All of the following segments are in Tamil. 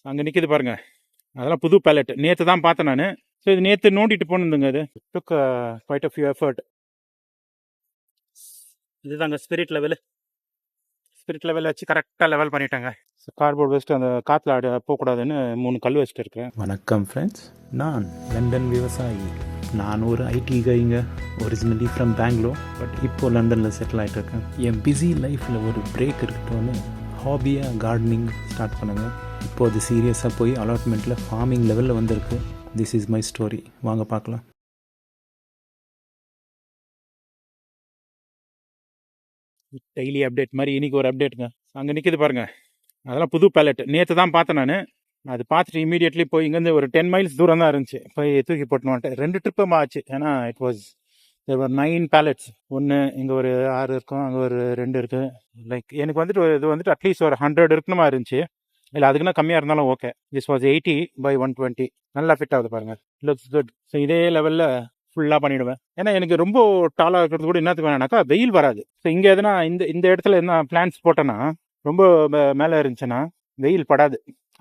அங்கே நிற்கிது பாருங்க, அதெல்லாம் புது பேலட். நேற்று தான் பார்த்தேன் நான். ஸோ இது நேற்று நோண்டிட்டு போனதுங்க. அது டுக் குவைட் அ ஃபியூ எஃபர்ட். இதுதாங்க ஸ்பிரிட் லெவல் வச்சு கரெக்டாக லெவல் பண்ணிட்டாங்க. ஸோ கார்போர்ட் வச்சுட்டு அந்த காற்றுல போகக்கூடாதுன்னு 3 கல் வச்சுட்டு இருக்கேன். வணக்கம் ஃப்ரெண்ட்ஸ், நான் லண்டன் விவசாயி. நான் ஒரு ஐடி கைங்க, ஒரிஜினலி ஃப்ரம் பெங்களூர், பட் இப்போது லண்டனில் செட்டில் ஆகிட்டு இருக்கேன். என் பிஸி லைஃப்பில் ஒரு பிரேக் இருக்கட்டும்னு ஹாபியாக கார்டனிங் ஸ்டார்ட் பண்ணுங்க. இப்போது அது சீரியஸாக போய் அலாட்மெண்ட்டில் ஃபார்மிங் லெவலில் வந்திருக்கு. This is my story. வாங்க பார்க்கலாம். டெய்லி அப்டேட் மாதிரி இன்னைக்கு ஒரு அப்டேட்டுங்க. அங்கே நிற்கிது பாருங்க, அதெல்லாம் புது பேலட். நேற்று தான் பார்த்தேன் நான். அது பார்த்துட்டு இமீடியட்லி போய் இங்கேருந்து ஒரு 10 மைல்ஸ் தூரம் தான் இருந்துச்சு, போய் தூக்கி போட்டுன்னு வந்துட்டேன். 2 ட்ரிப்பும் ஆச்சு. ஏன்னா it was there were 9 pallets. ஒன்று இங்கே ஒரு 6 இருக்கும், அங்கே ஒரு 2 இருக்குது. லைக் எனக்கு வந்துட்டு இது வந்துட்டு அட்லீஸ்ட் ஒரு 100 இருக்கணுமா இருந்துச்சு. இல்லை அதுக்குன்னா கம்மியாக இருந்தாலும் ஓகே. This was 80 by 120. நல்லா ஃபிட் ஆகுது பாருங்கள், லுக்ஸ் குட். ஸோ இதே லெவலில் ஃபுல்லாக பண்ணிவிடுவேன். ஏன்னா எனக்கு ரொம்ப டாலாக இருக்கிறது கூட என்னத்துக்கு வேணாக்கா, வெயில் வராது. ஸோ இங்கே எதுனா இந்த இடத்துல என்ன பிளான்ஸ் போட்டேன்னா, ரொம்ப மேலே இருந்துச்சுன்னா வெயில் படாது.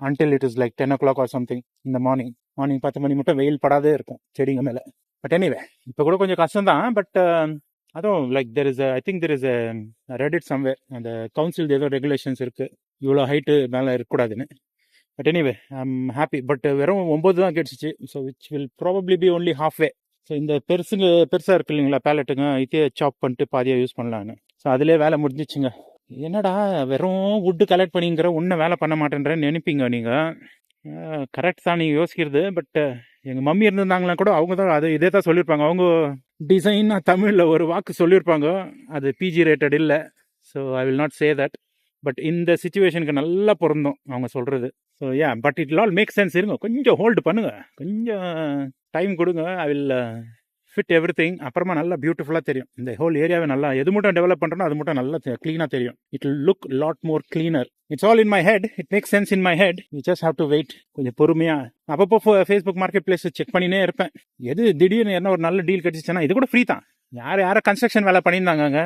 Until it is like 10 o'clock or something இந்த மார்னிங் 10 மணி மட்டும் வெயில் படாதே இருக்கும் செடிங்க மேலே. பட் எனிவே இப்போ கூட கொஞ்சம் கஷ்டம்தான். பட் அதுவும் like I think there is Reddit somewhere, அந்த கவுன்சில் ஏதோ ரெகுலேஷன்ஸ் இருக்குது, இவ்வளோ ஹைட்டு மேலே இருக்கக்கூடாதுன்னு. But anyway I am happy. But வெறும் 9 தான் கிடச்சிச்சு. So which will probably be only half way. So இந்த பெருசாக இருக்கு இல்லைங்களா பேலட்டுங்க, இதே சாப் பண்ணிட்டு பாதியாக யூஸ் பண்ணலான்னு. ஸோ அதிலே வேலை முடிஞ்சிச்சுங்க. என்னடா வெறும் வுட்டு கலெக்ட் பண்ணிங்கிற ஒன்றும் வேலை பண்ண மாட்டேன்றேன்னு நினைப்பீங்க நீங்கள். கரெக்ட் தான் நீங்கள் யோசிக்கிறது. பட் எங்கள் மம்மி இருந்திருந்தாங்களா கூட அவங்க தான் இதே தான் சொல்லியிருப்பாங்க. அவங்க டிசைனாக தமிழில் ஒரு வாக்கு சொல்லியிருப்பாங்க, அது பிஜி ரேட்டட் இல்லை. So I will not say that. But இந்த சுச்சுவேஷனுக்கு நல்லா பொருந்தும் அவங்க சொல்கிறது. So but it all make sense. இருங்க, கொஞ்சம் ஹோல்டு பண்ணுங்க, கொஞ்சம் டைம் கொடுங்க. I will fit everything. அப்புறமா நல்லா பியூட்டிஃபுல்லாக தெரியும். இந்த ஹோல் ஏரியாவே நல்லா எது மட்டும் டெவலப் பண்ணுறோன்னா அது மட்டும் நல்லா க்ளீனாக தெரியும். It will look lot more cleaner. It's all in my head. It make sense in my head. You just have to wait. கொஞ்சம் பொறுமையாக அப்பப்போ ஃபேஸ்புக் மார்க்கெட் பிளேஸ் செக் பண்ணினே இருப்பேன். எது திடீர்னு என்ன ஒரு நல்ல டீல் கிடச்சிச்சுன்னா, இது கூட ஃப்ரீ தான். யாரை கன்ஸ்ட்ரக்ஷன் வேலை பண்ணியிருந்தாங்க,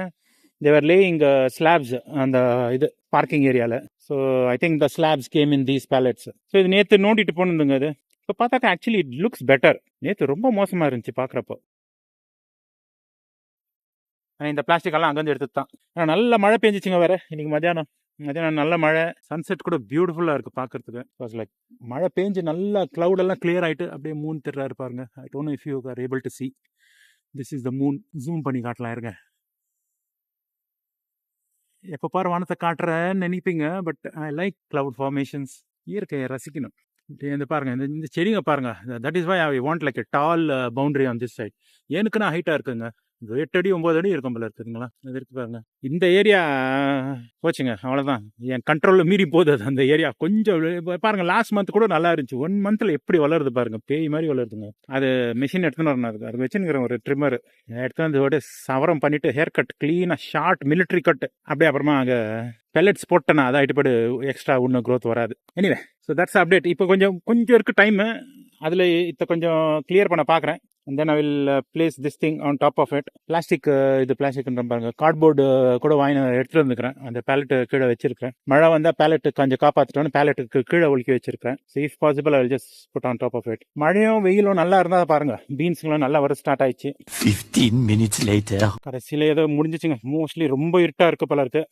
தேவர் லேயிங் ஸ்லாப்ஸ் அந்த இது பார்க்கிங் ஏரியாவில். So I think the slabs game in these pallets. So இது நேற்று நோண்டிட்டு போனதுங்க. அது இப்போ பார்த்தாக்கா ஆக்சுவலி இட் லுக்ஸ் பெட்டர். நேற்று ரொம்ப மோசமாக இருந்துச்சு பார்க்குறப்போ. இந்த பிளாஸ்டிக்கெல்லாம் அங்கேருந்து எடுத்து தான். ஆனால் நல்ல மழை பெஞ்சிச்சிங்க வேறு இன்னைக்கு மத்தியானம் நல்ல மழை. சன்செட் கூட பியூட்டிஃபுல்லாக இருக்குது பார்க்குறதுக்கு. வாஸ் லைக் மழை பெஞ்சு நல்லா க்ளவுடெல்லாம் கிளியர் ஆகிட்டு அப்படியே மூன் தெரிறாரு பாருங்க. I don't know if you are able to see. This is the moon. Zoom பண்ணி காட்டலாம் இருங்க. எப்போ பாரு வானத்தை காட்டுறேன்னு நினைப்பீங்க. But I like cloud formations. இயற்கையை ரசிக்கணும். இந்த பாருங்க, இந்த செடிங்க பாருங்க. That is why I want like a tall boundary on this side. எனக்குன்னா ஹைட்டாக இருக்குங்க. 8 அடி 9 அடி இருக்கும் போல இருக்குதுங்களா. அது இருக்கு பாருங்க. இந்த ஏரியா போச்சுங்க, அவ்வளோதான். என் கண்ட்ரோலில் மீறி போகுது அது. அந்த ஏரியா கொஞ்சம் பாருங்க, லாஸ்ட் மந்த் கூட நல்லா இருந்துச்சு. 1 மந்த்தில் எப்படி வளருது பாருங்க, பேய் மாதிரி வளருதுங்க. அது மிஷின் எடுத்துன்னு வரணும். அது வச்சுன்னு ஒரு ட்ரிம்மர் எடுத்து வந்து சவரம் பண்ணிட்டு ஹேர் கட் க்ளீனாக ஷார்ட் மிலிட்ரி கட் அப்படியே. அப்புறமா அங்கே பெல்லட்ஸ் போட்டேன்னா அதை ஆகிட்டு எக்ஸ்ட்ரா ஒன்றும் க்ரோத் வராது. Anyway, so that's update. இப்போ கொஞ்சம் இருக்குது டைமு. அதில் இதை கொஞ்சம் கிளியர் பண்ண பார்க்குறேன். And then I will place this thing on top of it. பிளாஸ்டிக்ன்ற பாருங்க, கார்ட்போர்டு கூட வாங்கி எடுத்துகிட்டு வந்துக்கிறேன். அந்த பேலட்டு கீழே வச்சிருக்கேன். மழை வந்தால் பேலட்டு கொஞ்சம் காப்பாற்றிட்டோன்னு பேலட்டுக்கு கீழே ஒழுக்கி வச்சிருக்கேன். So if possible I will just put on top of it. மழையும் வெயிலும் நல்லா இருந்தால் பாருங்க, பீன்ஸுங்களும் நல்லா வர ஸ்டார்ட் ஆயிடுச்சு. 15 minutes later. கடைசியில் ஏதோ முடிஞ்சிச்சுங்க. மோஸ்ட்லி ரொம்ப இருட்டாக இருக்கு போல இருக்கு.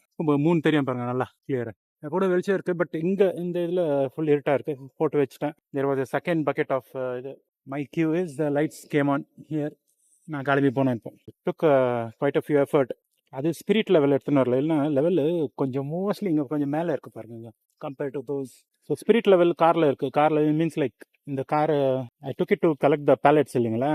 மூணு தெரியும் பாருங்க, நல்லா கிளியராக கூட வெளிச்சம் இருக்குது. பட் இங்கே இந்த இதில் ஃபுல் இருட்டாக இருக்குது. போட்டு வச்சுட்டேன். There was a second bucket of இது. My cue is the lights came on here. நான் கிளம்பி போனேன். இப்போ took quite a few effort. அது ஸ்பிரிட் லெவல் எடுத்துன்னு வரல, இல்லைன்னா லெவலு கொஞ்சம் மோஸ்ட்லி இங்கே கொஞ்சம் மேலே இருக்குது பாருங்க compared to those. So spirit level காரில் இருக்குது. காரில் மீன்ஸ் லைக் இந்த காரை I took it to collect the pallets இல்லைங்களா.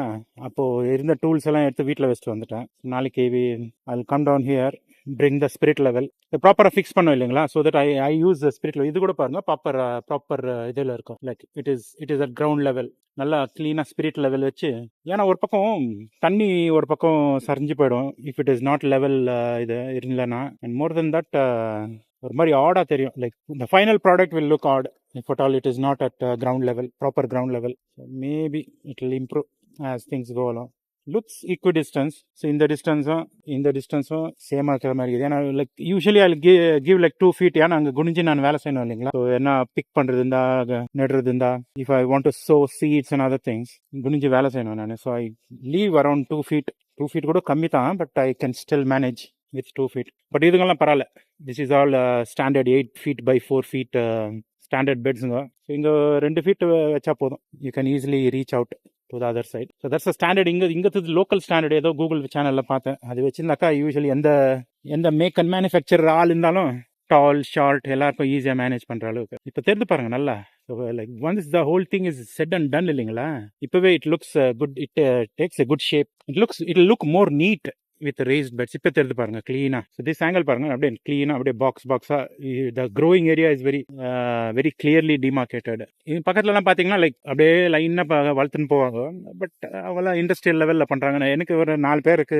அப்போது இருந்த டூல்ஸ் எல்லாம் எடுத்து வீட்டில் வச்சுட்டு வந்துட்டேன். நாளைக்கு I will come down here, bring the spirit level. ப்ராப்பராக ஃபிக்ஸ் பண்ணோம் இல்லைங்களா. So that I use the spirit level. இது கூட பாருங்க ப்ராப்பர் இதில் இருக்கும். Like it is at ground level. நல்லா க்ளீனாக ஸ்பிரிட் லெவல் வச்சு. ஏன்னா ஒரு பக்கம் தண்ணி ஒரு பக்கம் சரிஞ்சு போயிடும் if it is not level இது இல்லைன்னா. அண்ட் மோர் தென் தட் ஒரு மாதிரி ஆடாக தெரியும். Like the final product will look odd if at all it is not at ground level, proper ground level. So maybe it will improve as things go along. Looks equidistance. So இந்த டிஸ்டன்ஸும் சேமாக இருக்கிற மாதிரி இருக்குது. ஏன்னா like usually I give like 2 feet. ஏன்னா அங்கே குனிஞ்சு நான் வேலை செய்யணும் இல்லைங்களா. ஸோ என்ன பிக் பண்ணுறது இருந்தா நடுறது இருந்தா if I want to sow seeds and other things குனிஞ்சு வேலை செய்யணும் நான். So I leave around 2 feet. 2 feet கூட கம்மி தான், but I can still manage with 2 feet. பட் இதுங்கெல்லாம் பரவாயில்ல. This is all standard 8 feet by 4 feet standard பெட்ஸுங்க. ஸோ இங்கே 2 feet வச்சா போதும். You can easily reach out to the other side. So that's a standard. இங்கே லோக்கல் ஸ்டாண்டர்ட் ஏதோ கூகுள் சேனலில் பார்த்தேன். அது வச்சுருந்தாக்கா யூஸ்வலி எந்த மேக் அண்ட் மேனுஃபேக்சர் ஆள் இருந்தாலும் டால் ஷார்ட் எல்லாருக்கும் ஈஸியாக மேனேஜ் பண்ணுற அளவுக்கு இப்போ தெரிந்து பாருங்க நல்லா. So like once the whole thing is set and done இல்லைங்களா, இப்போவே it looks good. It takes a good shape. It look more neat with raised beds. இப்போ தெரிந்து பாருங்க கிளீனாக. ஸோ திஸ் ஆங்கிள் பாருங்க அப்படியே கிளீனாக அப்படியே பாக்ஸாக. The growing area is very clearly demarcated. இது பக்கத்துலலாம் பார்த்தீங்கன்னா லைக் அப்படியே லைனாக வளர்த்துன்னு போவாங்க. பட் அவெல்லாம் இண்டஸ்ட்ரியல் லெவலில் பண்ணுறாங்க. எனக்கு ஒரு 4 பேருக்கு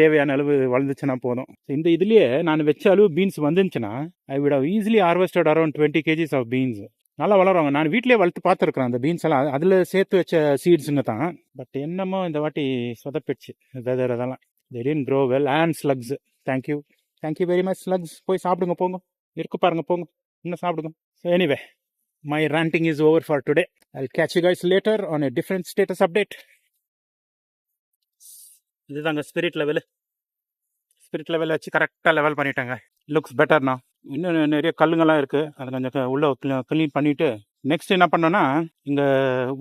தேவையான அளவு வளர்ந்துச்சுன்னா போதும். இந்த இதுலேயே நான் வச்ச அளவு பீன்ஸ் வந்துச்சுன்னா I would have easily harvested around 20 kgs of beans. நல்லா வளருவாங்க. நான் வீட்டிலே வளர்த்து பார்த்துருக்குறேன் அந்த பீன்ஸ் எல்லாம். அதில் சேர்த்து வச்ச சீட்ஸுங்க தான். பட் என்னமோ இந்த வாட்டி சொதப்பிடுச்சு அதெல்லாம். They didn't grow well. And slugs. Thank you very much slugs. போய் சாப்பிடுங்க போங்க. இருக்கு பாருங்க போங்க. இன்னும் சாப்பிடுங்க. So anyway, my ranting is over for today. I'll catch you guys later on a different status update. இதுதாங்க ஸ்பிரிட் லெவல் வச்சு கரெக்டாக லெவல் பண்ணிட்டாங்க. லுக்ஸ் பெட்டர்னா. இன்னும் நிறைய கல்லுங்கெல்லாம் இருக்குது. அதை கொஞ்சம் உள்ள க்ளீன் பண்ணிவிட்டு நெக்ஸ்ட் என்ன பண்ணோன்னா இங்கே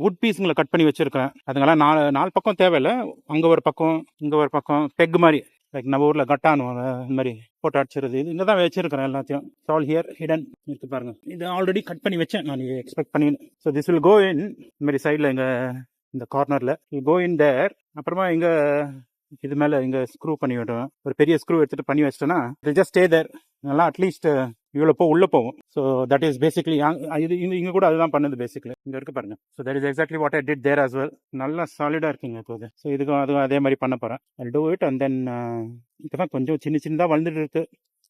வுட் பீஸுங்களை கட் பண்ணி வச்சுருக்கேன். அதுங்கெல்லாம் 4 பக்கம் தேவையில்லை. அங்கே ஒரு பக்கம் இங்கே ஒரு பக்கம் பெக் மாதிரி லைக் நம்ம ஊரில் கட்டானுவாங்க இந்த மாதிரி போட்டு அடிச்சிருது. இது இங்கே தான் வச்சுருக்கிறேன் எல்லாத்தையும். ஆல் ஹியர் ஹிடன் இருக்கு பாருங்க. இது ஆல்ரெடி கட் பண்ணி வச்சேன் நான் எக்ஸ்பெக்ட் பண்ணி. ஸோ திஸ் வில் கோ இன் இந்த மாதிரி சைடில் இங்கே இந்த கார்னரில் கோ இன் தேர். அப்புறமா இங்கே இது மேலே இங்கே ஸ்க்ரூ பண்ணி விடுவேன். ஒரு பெரிய ஸ்க்ரூ எடுத்துகிட்டு பண்ணி வச்சிட்டேன்னா இட் ஜஸ்ட் ஸ்டே தேர். நல்லா அட்லீஸ்ட் இவ்வளோ உள்ளே போகும். ஸோ தட் இஸ் பேசிக்லி இது இங்கே கூட அதுதான் பண்ணுது பேசிக்லி. இங்கே இருக்கு பாருங்க. So that is exactly what I did there as well. நல்லா சாலிடாக இருக்குங்க இப்போது. ஸோ அதுவும் அதே மாதிரி பண்ண போகிறேன். I'll do it and then இப்போ தான் கொஞ்சம் சின்னதாக வளர்ந்துட்டு இருக்கு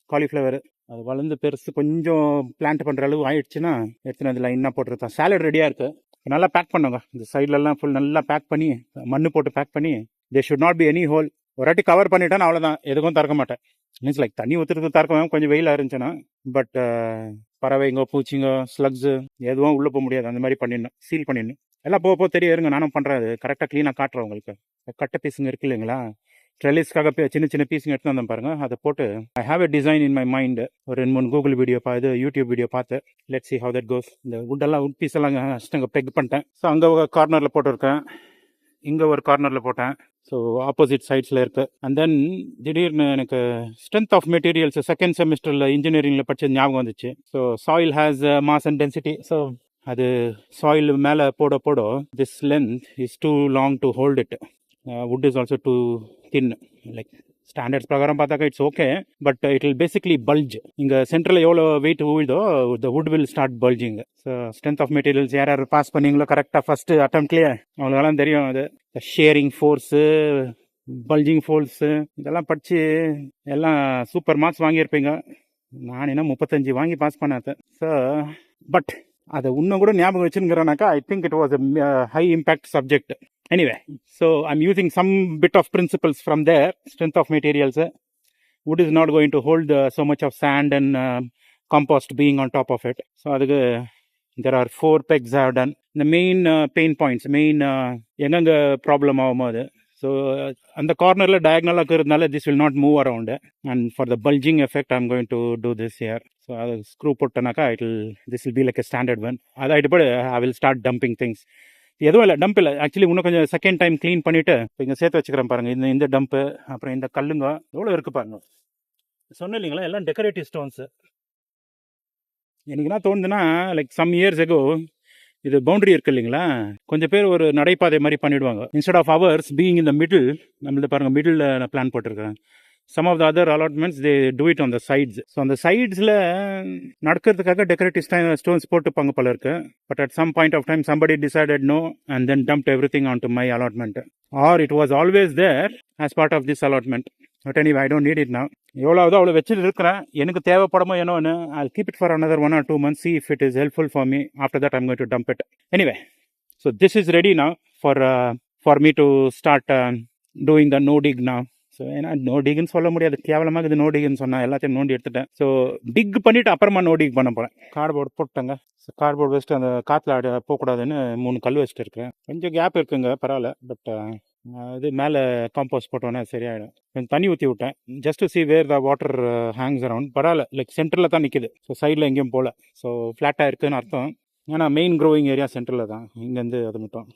காலிஃப்ளவர். அது வளர்ந்து பெருசு கொஞ்சம் பிளான்ட் பண்ணுற அளவு ஆயிடுச்சுன்னா எடுத்துன்னு அதில் இன்னும் போட்டுருக்கேன். சாலட் ரெடியாக இருக்குது. நல்லா பேக் பண்ணுங்க. இந்த சைட்லலாம் ஃபுல் நல்லா பேக் பண்ணி மண்ணு போட்டு பேக் பண்ணி there should not be any hole. ஒரு வாட்டி கவர் பண்ணிட்டேன் அவ்வளோதான். எதுக்கும் திறக்க மாட்டேன். மீன்ஸ் லைக் தண்ணி ஊற்றுறது திறக்க கொஞ்சம் வெயிலாக இருந்துச்சுன்னா. பட் பறவைங்க பூச்சிங்க ஸ்லக்ஸு எதுவும் உள்ளே போக முடியாது. அந்த மாதிரி பண்ணிடணும். சீல் பண்ணிடணும். எல்லாம் போக தெரிய இருங்க. நானும் பண்ணுறேன். அது கரெக்டாக க்ளீனாக காட்டுறேன் உங்களுக்கு. கட்டை பீஸுங்க இருக்கு இல்லைங்களா, ட்ரெலிஸ்க்காக சின்ன பீஸுங்க எடுத்து வந்தேன் பாருங்க. அதை போட்டு I have a design in my mind. ஒரு 2-3 கூகுள் வீடியோ யூடியூப் வீடியோ பார்த்து let's see how that goes. இந்த வுட் பீஸ் எல்லாம் அங்கே பெக் பண்ணிட்டேன். ஸோ அங்கே கார்னரில் போட்டிருக்கேன். இங்கே ஒரு கார்னரில் போட்டேன். ஸோ ஆப்போசிட் சைட்ஸில் இருக்குது. அண்ட் தென் திடீர்னு எனக்கு ஸ்ட்ரென்த் ஆஃப் மெட்டீரியல்ஸ் செகண்ட் செமிஸ்டரில் இன்ஜினியரிங்கில் படித்த ஞாபகம் வந்துச்சு. So soil has mass and density. So அது சாயில் மேலே போட this length is too long to hold it. Wood is also too thin. Like standards பிரகாரம் பார்த்தாக்கா it's okay, but it will basically bulge. இங்கே சென்டரில் எவ்வளோ வெயிட் ஊழுதோ the wood will start bulging. So strength of materials யார் பாஸ் பண்ணீங்களோ கரெக்டாக ஃபஸ்ட்டு அட்டம்ப்ட்லேயே அவங்களுக்கெல்லாம் தெரியும். அது ஷேரிங் ஃபோர்ஸு, பல்ஜிங் ஃபோர்ஸு இதெல்லாம் படித்து எல்லாம் சூப்பர் மார்க்ஸ் வாங்கியிருப்பீங்க. நான் என்ன 35 வாங்கி பாஸ் பண்ணாதேன். ஸோ பட் அதை இன்னும் கூட ஞாபகம் வச்சுங்கிறனாக்கா I think it was a high impact subject. Anyway, so I'm using some bit of principles from there. Strength of materials. Wood is not going to hold so much of sand and compost being on top of it. So there are 4 pegs I have done. The main pain points, எங்கெங்க ப்ராப்ளம் ஆகுமோ அது. ஸோ அந்த கார்னரில் டயக்னலாக இருக்கிறதுனால this will not move around. And for the bulging effect I'm going to do this year. So அது ஸ்க்ரூ போட்டனாக்கா this will be like a standard one. அதாகிட்டு போய் I will start dumping things. எதுவும் இல்லை, டம்ப் இல்லை ஆக்சுவலி. இன்னும் கொஞ்சம் செகண்ட் டைம் க்ளீன் பண்ணிவிட்டு இப்போ இங்கே சேர்த்து வச்சுக்கிறேன் பாருங்கள். இந்த டம்ப்பு அப்புறம் இந்த கல்லுங்க எவ்வளோ இருக்குது பாருங்க. சொன்னேன் இல்லைங்களா, எல்லாம் டெக்கரேட்டிவ் ஸ்டோன்ஸு. எனக்கு என்ன தோணுதுன்னா லைக் சம் இயர்ஸ் எகோ இது பவுண்டரி இருக்குது இல்லைங்களா, கொஞ்சம் பேர் ஒரு நடைபாதை மாதிரி பண்ணிவிடுவாங்க. இன்ஸ்டெட் ஆஃப் அவர்ஸ் பீயிங் இந்த மிடில், நம்மளது பாருங்கள் மிடில் நான் பிளான் போட்டிருக்கேன். Some of the other allotments they do it on the sides. So அந்த சைட்ஸில் நடக்கிறதுக்காக டெக்கரேட்டிவ் ஸ்டோன்ஸ் போட்டுப்பாங்க போல இருக்கு. But at some point of time somebody decided no and then dumped everything onto my allotment. Or it was always there as part of this allotment. But anyway, I don't need it now. எவ்வளோதோ அவ்வளோ வச்சுட்டு இருக்கிறேன். எனக்கு தேவைப்படமோ என்னோன்னு I'll keep it for another 1 or 2 months, see if it is helpful for me. After that I'm going to dump it. Anyway, so this is ready now for me to start doing the no dig நான். ஸோ ஏன்னா நோ டிக்னு சொல்ல முடியாது, கேவலமாக இது நோ டிக்னு சொன்னால் எல்லாத்தையும் நோண்டி எடுத்துட்டேன். ஸோ டிக் பண்ணிவிட்டு அப்புறமா நோ டிக் பண்ண போகிறேன். கார்ட்போர்டு போட்டாங்க. ஸோ கார்ட்போர்டு வச்சுட்டு அந்த காற்றுல போகக்கூடாதுன்னு 3 கல் வச்சுட்டு இருக்கேன். கொஞ்சம் கேப் இருக்குங்க, பரவாயில்ல. பட் இது மேலே காம்போஸ்ட் போட்டோன்னே சரியாயிடும். கொஞ்சம் தண்ணி ஊற்றி விட்டேன் just to see where the water hangs around. பரவாயில்ல, லைக் சென்டரில் தான் நிற்கிது. ஸோ சைடில் எங்கேயும் போகல. ஸோ ஃப்ளாட்டாக இருக்குதுன்னு அர்த்தம். ஏன்னா மெயின் க்ரோவிங் ஏரியா சென்டரில் தான், இங்கேருந்து அது மட்டும்